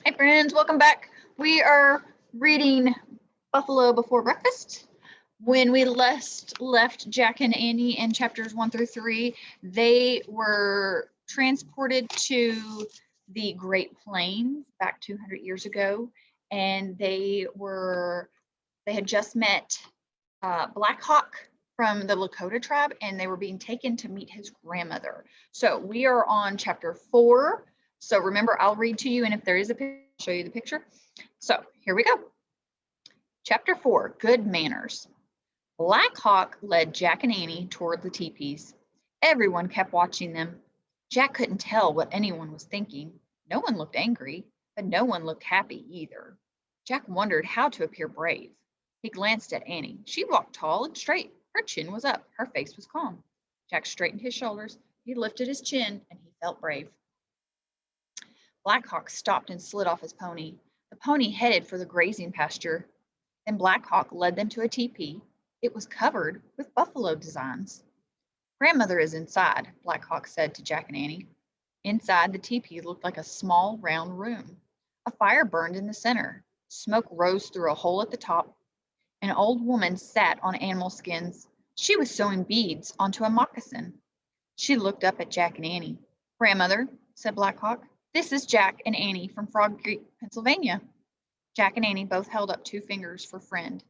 Hey friends, welcome back. We are reading Buffalo Before Breakfast. When we left Jack and Annie in chapters 1 through 3, they were transported to the Great Plains back 200 years ago, and they had just met Black Hawk from the Lakota tribe, and they were being taken to meet his grandmother. So we are on chapter 4. So remember, I'll read to you, and if there is a picture, I'll show you the picture. So here we go. Chapter 4, Good Manners. Black Hawk led Jack and Annie toward the teepees. Everyone kept watching them. Jack couldn't tell what anyone was thinking. No one looked angry, but no one looked happy either. Jack wondered how to appear brave. He glanced at Annie. She walked tall and straight. Her chin was up. Her face was calm. Jack straightened his shoulders. He lifted his chin, and he felt brave. Black Hawk stopped and slid off his pony. The pony headed for the grazing pasture. Then Black Hawk led them to a teepee. It was covered with buffalo designs. Grandmother is inside, Black Hawk said to Jack and Annie. Inside, the teepee looked like a small, round room. A fire burned in the center. Smoke rose through a hole at the top. An old woman sat on animal skins. She was sewing beads onto a moccasin. She looked up at Jack and Annie. Grandmother, said Black Hawk, this is Jack and Annie from Frog Creek, Pennsylvania. Jack and Annie both held up 2 fingers for friend.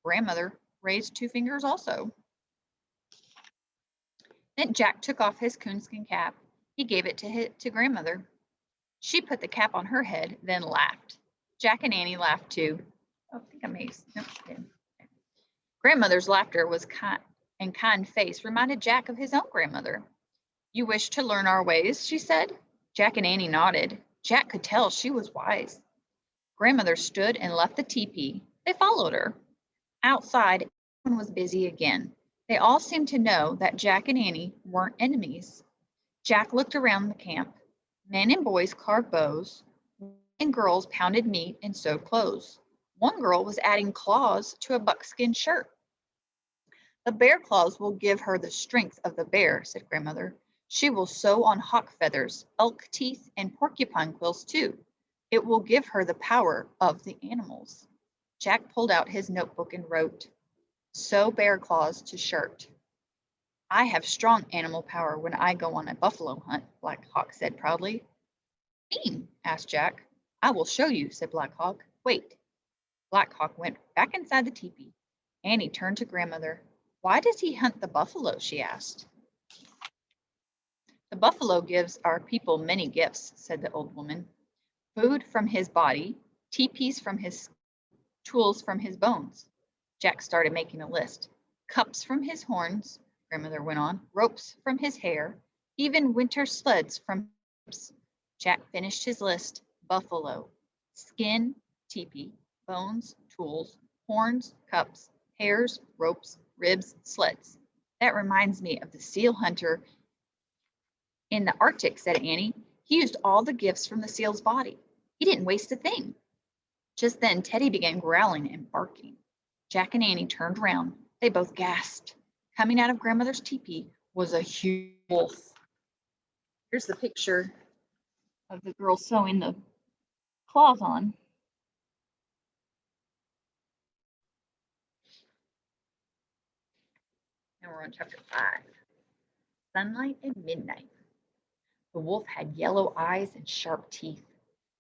Grandmother raised 2 fingers also. Then Jack took off his coonskin cap. He gave it to Grandmother. She put the cap on her head, then laughed. Jack and Annie laughed too. Oh, I think I may. Nope, okay. Grandmother's laughter was kind face reminded Jack of his own grandmother. You wish to learn our ways, she said. Jack and Annie nodded. Jack could tell she was wise. Grandmother stood and left the teepee. They followed her. Outside, everyone was busy again. They all seemed to know that Jack and Annie weren't enemies. Jack looked around the camp. Men and boys carved bows, and girls pounded meat and sewed clothes. One girl was adding claws to a buckskin shirt. The bear claws will give her the strength of the bear, said Grandmother. She will sew on hawk feathers, elk teeth, and porcupine quills too. It will give her the power of the animals. Jack pulled out his notebook and wrote, sew bear claws to shirt. I have strong animal power when I go on a buffalo hunt, Black Hawk said proudly. What do you mean? Asked Jack. I will show you, said Black Hawk. Wait. Black Hawk went back inside the teepee. Annie turned to Grandmother. Why does he hunt the buffalo? She asked. The buffalo gives our people many gifts, said the old woman. Food from his body, teepees from his tools from his bones. Jack started making a list. Cups from his horns, Grandmother went on, ropes from his hair, even winter sleds from his. Jack finished his list. Buffalo, skin, teepee, bones, tools, horns, cups, hairs, ropes, ribs, sleds. That reminds me of the seal hunter in the Arctic, said Annie. He used all the gifts from the seal's body. He didn't waste a thing. Just then, Teddy began growling and barking. Jack and Annie turned around. They both gasped. Coming out of Grandmother's teepee was a huge wolf. Here's the picture of the girl sewing the claws on. And we're on chapter 5. Sunlight and midnight. The wolf had yellow eyes and sharp teeth.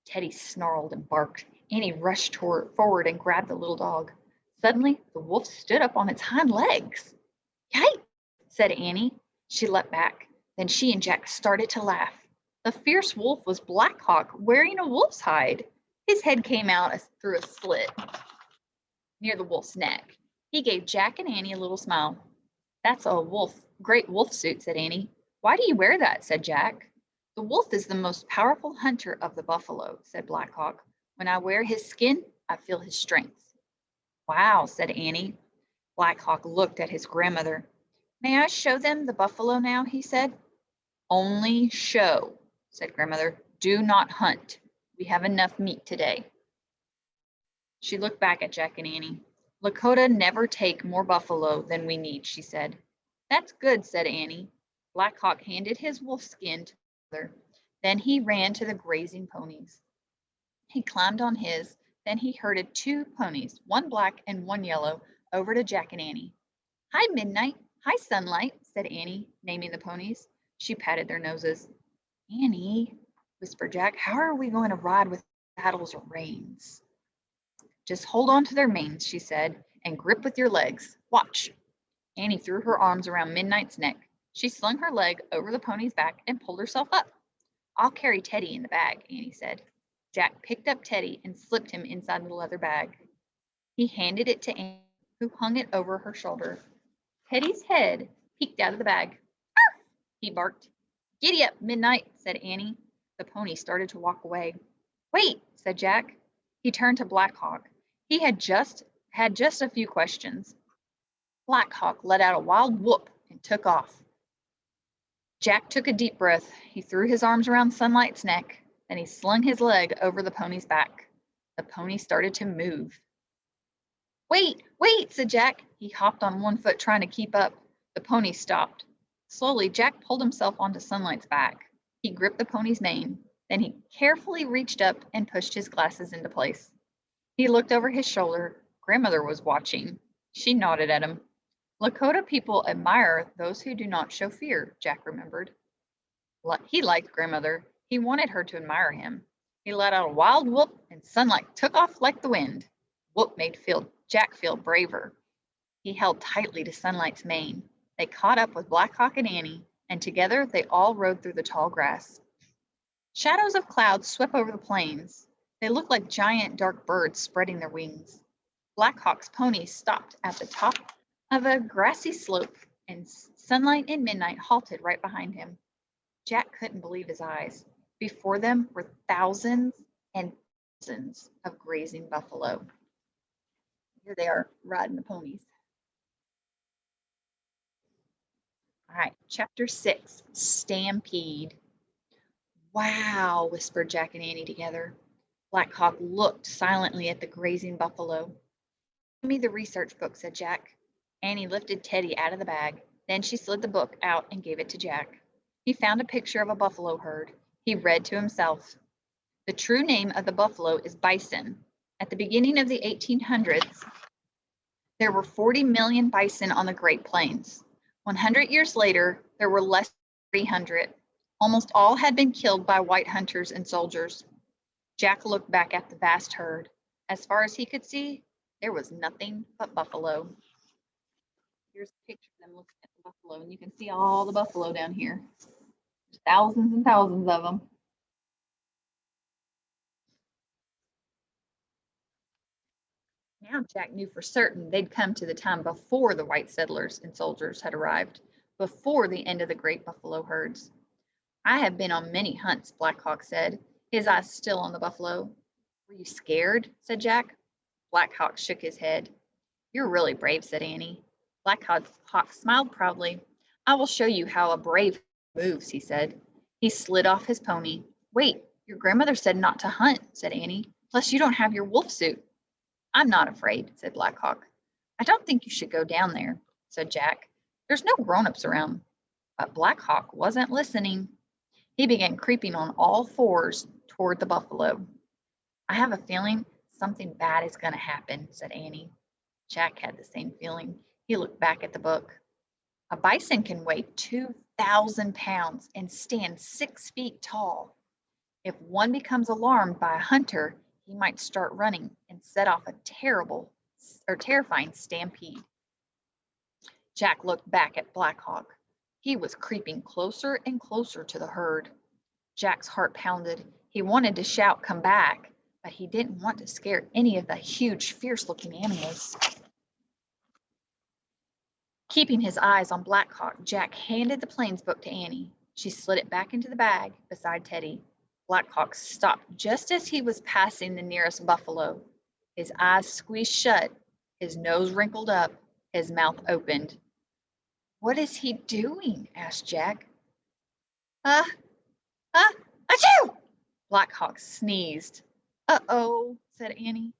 Teddy snarled and barked. Annie rushed forward and grabbed the little dog. Suddenly, the wolf stood up on its hind legs. Yikes, said Annie. She leapt back. Then she and Jack started to laugh. The fierce wolf was Black Hawk wearing a wolf's hide. His head came out through a slit near the wolf's neck. He gave Jack and Annie a little smile. That's a great wolf suit, said Annie. Why do you wear that? Said Jack. The wolf is the most powerful hunter of the buffalo, said Black Hawk. When I wear his skin, I feel his strength. Wow, said Annie. Black Hawk looked at his grandmother. May I show them the buffalo now? He said. Only show, said Grandmother. Do not hunt. We have enough meat today. She looked back at Jack and Annie. Lakota never take more buffalo than we need, she said. That's good, said Annie. Black Hawk handed his wolf skin to her. Then he ran to the grazing ponies. He climbed on his, then he herded two ponies, one black and one yellow, over to Jack and Annie. Hi, Midnight. Hi, Sunlight, said Annie, naming the ponies. She patted their noses. Annie, whispered Jack, how are we going to ride with saddles or reins? Just hold on to their manes, she said, and grip with your legs. Watch. Annie threw her arms around Midnight's neck. She slung her leg over the pony's back and pulled herself up. I'll carry Teddy in the bag, Annie said. Jack picked up Teddy and slipped him inside the leather bag. He handed it to Annie, who hung it over her shoulder. Teddy's head peeked out of the bag. Arf! He barked. Giddy up, Midnight, said Annie. The pony started to walk away. Wait, said Jack. He turned to Black Hawk. He had just a few questions. Black Hawk let out a wild whoop and took off. Jack took a deep breath. He threw his arms around Sunlight's neck, then he slung his leg over the pony's back. The pony started to move. Wait, wait, said Jack. He hopped on one foot trying to keep up. The pony stopped. Slowly, Jack pulled himself onto Sunlight's back. He gripped the pony's mane. Then he carefully reached up and pushed his glasses into place. He looked over his shoulder. Grandmother was watching. She nodded at him. Lakota people admire those who do not show fear, Jack remembered. He liked Grandmother. He wanted her to admire him. He let out a wild whoop, and Sunlight took off like the wind. Whoop made Jack feel braver. He held tightly to Sunlight's mane. They caught up with Black Hawk and Annie, and together they all rode through the tall grass. Shadows of clouds swept over the plains. They looked like giant dark birds spreading their wings. Black Hawk's pony stopped at the top of a grassy slope, and Sunlight and Midnight halted right behind him. Jack couldn't believe his eyes. Before them were thousands and thousands of grazing buffalo. Here they are riding the ponies. All right, chapter 6, Stampede. Wow, whispered Jack and Annie together. Black Hawk looked silently at the grazing buffalo. Give me the research book, said Jack. Annie lifted Teddy out of the bag. Then she slid the book out and gave it to Jack. He found a picture of a buffalo herd. He read to himself. The true name of the buffalo is bison. At the beginning of the 1800s, there were 40 million bison on the Great Plains. 100 years later, there were less than 300. Almost all had been killed by white hunters and soldiers. Jack looked back at the vast herd. As far as he could see, there was nothing but buffalo. Here's a picture of them looking at the buffalo, and you can see all the buffalo down here. There's thousands and thousands of them. Now Jack knew for certain they'd come to the time before the white settlers and soldiers had arrived, before the end of the great buffalo herds. I have been on many hunts, Black Hawk said, his eyes still on the buffalo. Were you scared? Said Jack. Black Hawk shook his head. You're really brave, said Annie. Black Hawk smiled proudly. I will show you how a brave moves, he said. He slid off his pony. Wait, your grandmother said not to hunt, said Annie. Plus you don't have your wolf suit. I'm not afraid, said Black Hawk. I don't think you should go down there, said Jack. There's no grown-ups around. But Black Hawk wasn't listening. He began creeping on all fours toward the buffalo. I have a feeling something bad is going to happen, said Annie. Jack had the same feeling. He looked back at the book. A bison can weigh 2,000 pounds and stand 6 feet tall. If one becomes alarmed by a hunter, he might start running and set off a terrifying stampede. Jack looked back at Black Hawk. He was creeping closer and closer to the herd. Jack's heart pounded. He wanted to shout, "Come back," but he didn't want to scare any of the huge, fierce-looking animals. Keeping his eyes on Black Hawk, Jack handed the plains book to Annie. She slid it back into the bag beside Teddy. Black Hawk stopped just as he was passing the nearest buffalo. His eyes squeezed shut, his nose wrinkled up, his mouth opened. What is he doing? Asked Jack. Achoo! Black Hawk sneezed. Uh-oh, said Annie.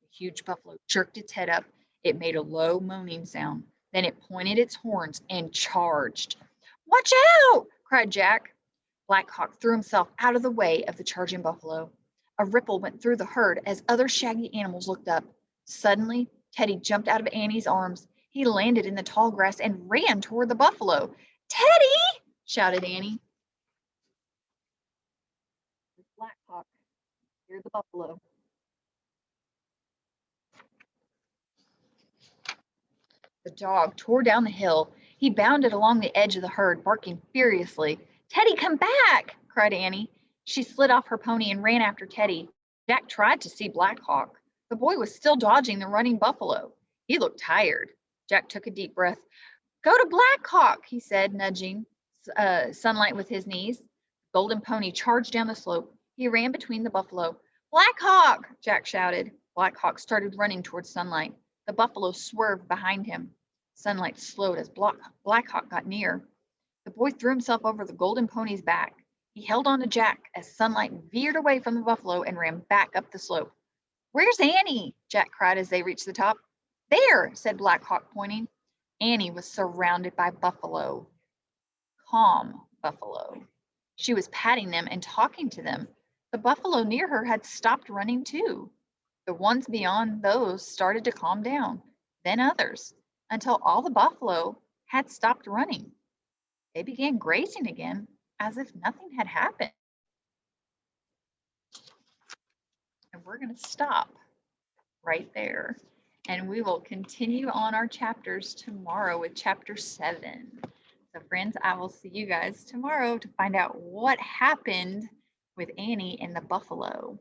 The huge buffalo jerked its head up. It made a low moaning sound. Then it pointed its horns and charged. Watch out! Cried Jack. Black Hawk threw himself out of the way of the charging buffalo. A ripple went through the herd as other shaggy animals looked up. Suddenly, Teddy jumped out of Annie's arms. He landed in the tall grass and ran toward the buffalo. "Teddy!" shouted Annie. Black Hawk, here's the buffalo. The dog tore down the hill. He bounded along the edge of the herd, barking furiously. "Teddy, come back!" cried Annie. She slid off her pony and ran after Teddy. Jack tried to see Black Hawk. The boy was still dodging the running buffalo. He looked tired. Jack took a deep breath. "Go to Black Hawk," he said, nudging Sunlight with his knees. Golden Pony charged down the slope. He ran between the buffalo. "Black Hawk!" Jack shouted. Black Hawk started running towards Sunlight. The buffalo swerved behind him. Sunlight slowed as Black Hawk got near. The boy threw himself over the Golden Pony's back. He held on to Jack as Sunlight veered away from the buffalo and ran back up the slope. "Where's Annie?" Jack cried as they reached the top. "There," said Black Hawk, pointing. Annie was surrounded by buffalo. Calm buffalo. She was patting them and talking to them. The buffalo near her had stopped running too. The ones beyond those started to calm down, then others, until all the buffalo had stopped running. They began grazing again as if nothing had happened. And we're going to stop right there. And we will continue on our chapters tomorrow with chapter 7. So friends, I will see you guys tomorrow to find out what happened with Annie and the buffalo.